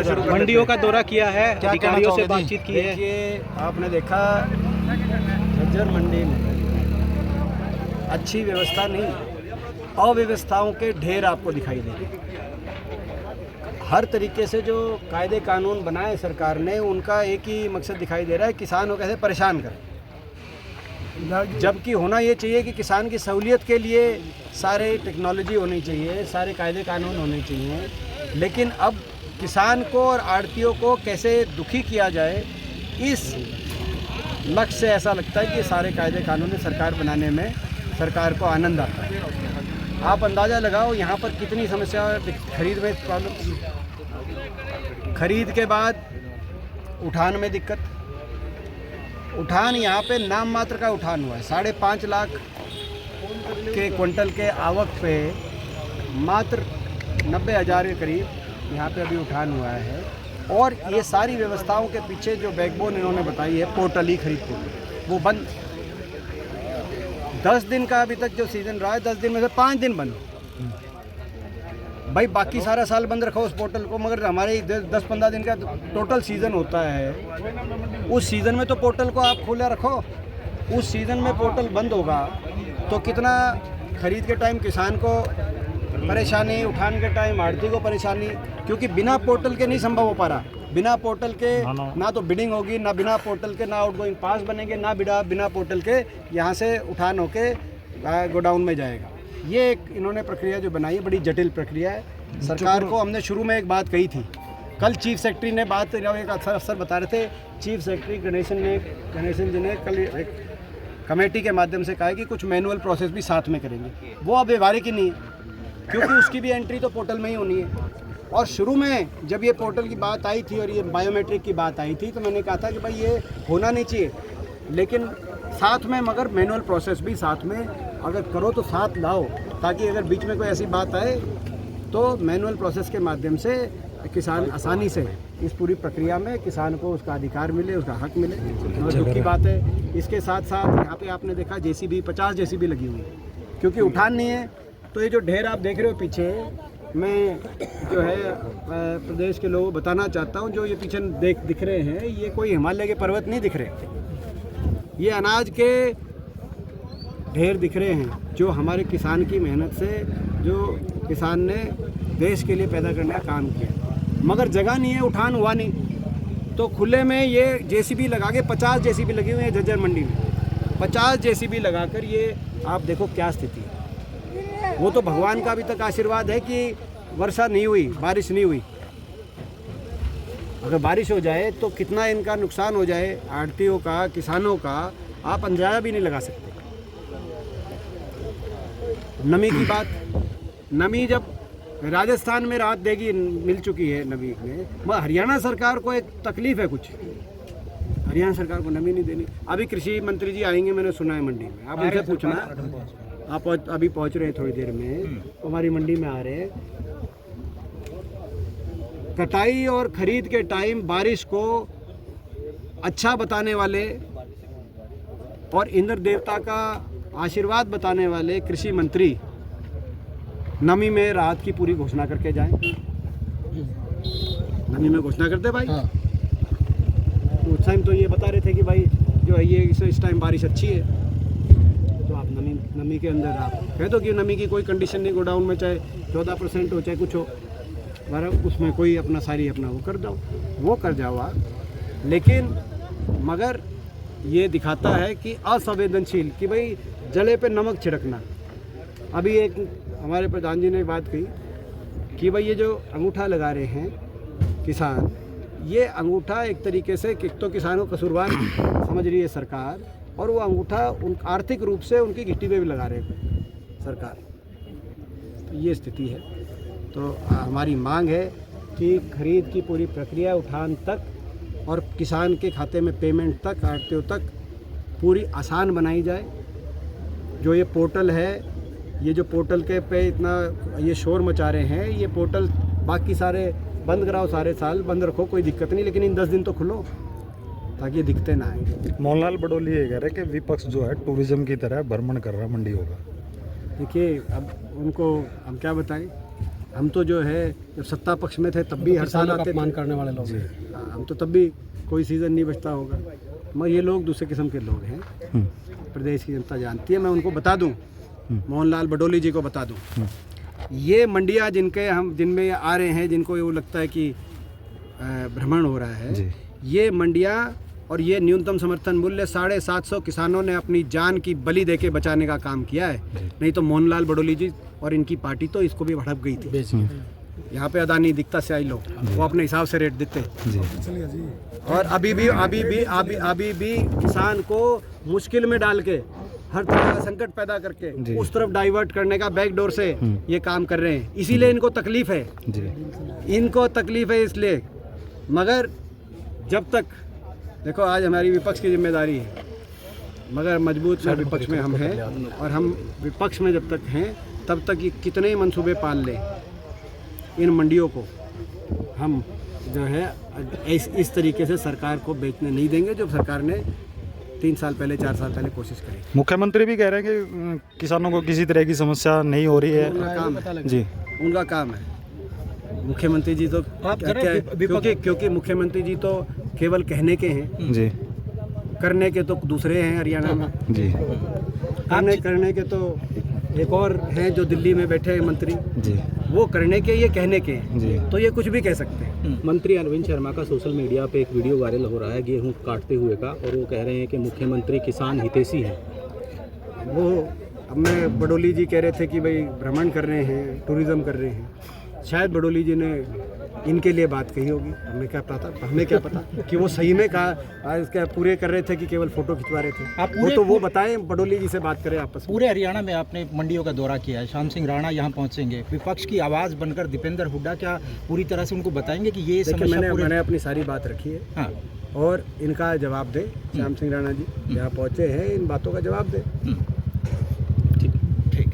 दौरा शुरू कर मंडियों का दौरा किया है, क्या कहना अधिकारियों से चाहोगे? बातचीत की है। देखिए, आपने देखा झज्जर मंडी में अच्छी व्यवस्था नहीं, अव्यवस्थाओं के ढेर आपको दिखाई देंगे। हर तरीके से जो कायदे कानून बनाए सरकार ने, उनका एक ही मकसद दिखाई दे रहा है, किसान को कैसे परेशान करें। जबकि होना ये चाहिए कि किसान की सहूलियत के लिए सारे टेक्नोलॉजी होनी चाहिए, सारे कायदे कानून होने चाहिए, लेकिन अब किसान को और आड़तियों को कैसे दुखी किया जाए, इस लक्ष्य से ऐसा लगता है कि सारे कायदे कानून सरकार बनाने में सरकार को आनंद आता है। आप अंदाज़ा लगाओ यहाँ पर कितनी समस्या खरीद में प्रॉब्लम, खरीद के बाद उठान में दिक्कत। उठान यहाँ पे नाम मात्र का उठान हुआ है, 5.5 लाख के क्विंटल के आवक पे मात्र 90,000 के करीब यहाँ पे अभी उठान हुआ है। और ये सारी व्यवस्थाओं के पीछे जो बैकबोन इन्होंने बताई है, पोर्टल ही खरीदते हुए, वो बंद 10 दिन का अभी तक जो सीज़न रहा है, 10 दिन में से 5 दिन बंद। भाई बाकी सारा साल बंद रखो उस पोर्टल को, मगर हमारे 10-15 दिन का टोटल सीज़न होता है, उस सीज़न में तो पोर्टल को आप खुला रखो। उस सीज़न में पोर्टल बंद होगा तो कितना खरीद के टाइम किसान को परेशानी, उठान के टाइम आड़ती को परेशानी, क्योंकि बिना पोर्टल के नहीं संभव हो पा रहा। बिना पोर्टल के ना तो बिडिंग होगी, ना बिना पोर्टल के ना आउटगोइंग पास बनेंगे, ना बिना पोर्टल के यहाँ से उठान होके गोडाउन में जाएगा। ये एक इन्होंने प्रक्रिया जो बनाई है, बड़ी जटिल प्रक्रिया है। सरकार को हमने शुरू में एक बात कही थी, कल चीफ सेक्रेटरी ने बात, एक अफसर बता रहे थे, चीफ सेक्रेटरी गणेशन जी ने कल एक कमेटी के माध्यम से कहा है कि कुछ मैनुअल प्रोसेस भी साथ में करेंगे। वो अब व्यवहारिक ही नहीं है, क्योंकि उसकी भी एंट्री तो पोर्टल में ही होनी है। और शुरू में जब ये पोर्टल की बात आई थी और ये बायोमेट्रिक की बात आई थी, तो मैंने कहा था कि भाई ये होना नहीं चाहिए, लेकिन साथ में मगर मैनुअल प्रोसेस भी साथ में अगर करो तो साथ लाओ, ताकि अगर बीच में कोई ऐसी बात आए तो मैनुअल प्रोसेस के माध्यम से किसान आसानी से इस पूरी प्रक्रिया में किसान को उसका अधिकार मिले, उसका हक मिले। और दुख की बात है, इसके साथ साथ यहाँ पे आपने देखा जेसीबी 50 जेसीबी लगी हुई है, क्योंकि उठान नहीं है। तो ये जो ढेर आप देख रहे हो पीछे, मैं जो है प्रदेश के लोगों को बताना चाहता हूँ, जो ये पीछे दिख रहे हैं, ये कोई हिमालय के पर्वत नहीं दिख रहे, ये अनाज के ढेर दिख रहे हैं, जो हमारे किसान की मेहनत से, जो किसान ने देश के लिए पैदा करने का काम किया। मगर जगह नहीं है, उठान हुआ नहीं, तो खुले में ये जेसीबी लगा के 50 जेसीबी लगी हुई है झज्जर मंडी में। 50 जेसीबी लगाकर ये आप देखो क्या स्थिति है। वो तो भगवान का अभी तक आशीर्वाद है कि वर्षा नहीं हुई, बारिश नहीं हुई। अगर बारिश हो जाए तो कितना इनका नुकसान हो जाए, आड़तियों का, किसानों का, आप अंदाजा भी नहीं लगा सकते। नमी की बात, नमी जब राजस्थान में राहत देगी, मिल चुकी है नमी में, वह हरियाणा सरकार को एक तकलीफ है कुछ, हरियाणा सरकार को नमी नहीं देनी। अभी कृषि मंत्री जी आएंगे, मैंने सुना है मंडी में, आप उनसे पूछना, आप अभी पहुंच रहे हैं थोड़ी देर में, हमारी मंडी में आ रहे हैं। कटाई और खरीद के टाइम बारिश को अच्छा बताने वाले और इंद्र देवता का आशीर्वाद बताने वाले कृषि मंत्री नमी में राहत की पूरी घोषणा करके जाएं। नमी में घोषणा करते भाई। तो उस टाइम तो ये बता रहे थे कि भाई जो है ये इस टाइम बारिश अच्छी है, तो आप नमी के अंदर आप कह दो कि नमी की कोई कंडीशन नहीं, गोडाउन में चाहे 14% हो चाहे कुछ हो, उसमें कोई अपना वो कर दो, वो कर जाओ आप। लेकिन मगर ये दिखाता है कि असंवेदनशील, कि भाई जले पे नमक छिड़कना। अभी एक हमारे प्रधान जी ने बात कही कि भाई ये जो अंगूठा लगा रहे हैं किसान, ये अंगूठा एक तरीके से तो किसानों को कसूरवार समझ रही है सरकार, और वो अंगूठा आर्थिक रूप से उनकी गिट्टी पे भी लगा रहे हैं सरकार। तो ये स्थिति है। तो हमारी मांग है कि खरीद की पूरी प्रक्रिया उठान तक और किसान के खाते में पेमेंट तक, आड़तियों तक पूरी आसान बनाई जाए। जो ये पोर्टल है, ये जो पोर्टल के पे इतना ये शोर मचा रहे हैं, ये पोर्टल बाकी सारे बंद कराओ, सारे साल बंद रखो, कोई दिक्कत नहीं, लेकिन इन 10 दिन तो खुलो ताकि ये दिखते ना आए। मोहनलाल बडोली ये कह रहे कि विपक्ष जो है टूरिज्म की तरह भ्रमण कर रहा है मंडियों का। देखिए, अब उनको हम क्या बताएं, हम तो जो है जब सत्ता पक्ष में थे तब भी हर साल आते थे, करने वाले लोग हम तो तब भी कोई सीज़न नहीं बचता होगा, मगर ये लोग दूसरे किस्म के लोग हैं। प्रदेश की जनता जानती है, मैं उनको बता दूं, मोहनलाल बडोली जी को बता दूं, ये मंडियां जिनमें ये आ रहे हैं, जिनको ये लगता है कि भ्रमण हो रहा है, ये मंडियां और ये न्यूनतम समर्थन मूल्य 750 किसानों ने अपनी जान की बलि देके बचाने का काम किया है। नहीं तो मोहनलाल बडोली जी और इनकी पार्टी तो इसको भी हड़प गई थी। यहाँ पे अदानी दिखता से आई लोग, वो अपने हिसाब से रेट देते, और अभी भी किसान को मुश्किल में डाल के, हर तरह का संकट पैदा करके उस तरफ डाइवर्ट करने का बैकडोर से ये काम कर रहे हैं। इसीलिए इनको तकलीफ है, इनको तकलीफ है इसलिए। मगर जब तक देखो, आज हमारी विपक्ष की जिम्मेदारी है, मगर मजबूत में विपक्ष में हम हैं, और हम विपक्ष में जब तक हैं तब तक ये कितने ही मंसूबे पाल लें, इन मंडियों को हम जो है इस तरीके से सरकार को बेचने नहीं देंगे जो सरकार ने 3 साल पहले 4 साल पहले कोशिश करी। मुख्यमंत्री भी कह रहे हैं कि किसानों को किसी तरह की समस्या नहीं हो रही है। उनका काम है जी, उनका काम है। मुख्यमंत्री जी तो क्योंकि मुख्यमंत्री जी तो केवल कहने के हैं जी, करने के तो दूसरे हैं हरियाणा में जी, करने के तो एक और हैं जो दिल्ली में बैठे हैं मंत्री जी, वो करने के, ये कहने के हैं जी। तो ये कुछ भी कह सकते हैं। मंत्री अरविंद शर्मा का सोशल मीडिया पे एक वीडियो वायरल हो रहा है गेहूं काटते हुए का, और वो कह रहे हैं कि मुख्यमंत्री किसान हितैषी हैं। वो अब मैं बडोली जी कह रहे थे कि भाई भ्रमण कर रहे हैं, टूरिज्म कर रहे हैं, शायद बडोली जी ने इनके लिए बात कही होगी, हमें क्या पता कि वो सही में कहा इसका पूरे कर रहे थे कि केवल फोटो खिंचवा रहे थे। वो तो वो बताएं, बडोली जी से बात करें आपस में। पूरे हरियाणा में आपने मंडियों का दौरा किया है, श्याम सिंह राणा यहाँ पहुँचेंगे, विपक्ष की आवाज़ बनकर दीपेंद्र हुड्डा क्या पूरी तरह से उनको बताएंगे कि ये समस्या मैंने अपनी सारी बात रखी है। हाँ, और इनका जवाब दे, श्याम सिंह राणा जी यहाँ पहुँचे हैं, इन बातों का जवाब दे। ठीक।